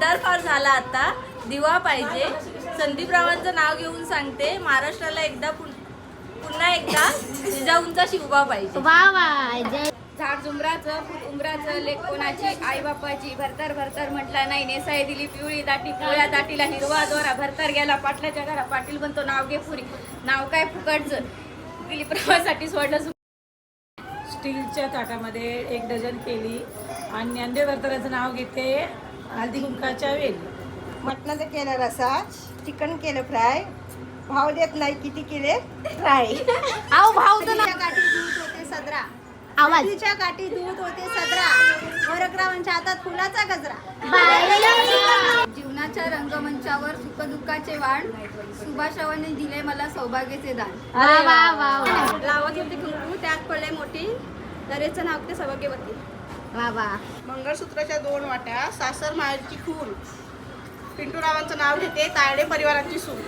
फार झाला आता. दिवा पाहिजे. संदीपरावांचं नाव घेऊन सांगते, महाराष्ट्राला पुन्हा एकदा जिजाऊंचा शिवबा पाहिजे. वा वा. झाड झुमराचं फुल उमराचं लेख कोणाची आई बापाची भरतर भरतर म्हटला नाही नेसाई दिली पिवळी दाटी पिवळ्या दाटीला हिरवा दोरा भरतर गेला पाटलाच्या घरा पाटील बनतो नाव घे पुरी नाव काय फुकटचं गेली प्रवासासाठी सोडलं. स्टीलच्या ताटामध्ये 1 डझन केली आणि ज्ञानदेव भरतराचं नाव घेते. हळदी कुंकाच्या वेली. मटणाचं केलं रसा, चिकन केलं फ्राय, भाव देत नाही किती केले फ्राय. आव भाऊ तर गाठी दूध होते सदरा, आवाज तिच्या गाठी दूध होते सदरा, गोरखरावांच्या हातात फुलाचा गजरा. जीवनाच्या रंगमंचावर सुखदुःखाचे वाण सुभाषावाने दिले मला सौभाग्याचे दान. वा वा वा. लावत होते कुंकू त्यात पडले मोठी नरेचं नाव ते सौभाग्यवती. वा वा. मंगळसूत्राच्या 2 वाट्या, सासर माहेरची खून, पिंटूरावांचं नाव घेते तायडे परिवाराची सून.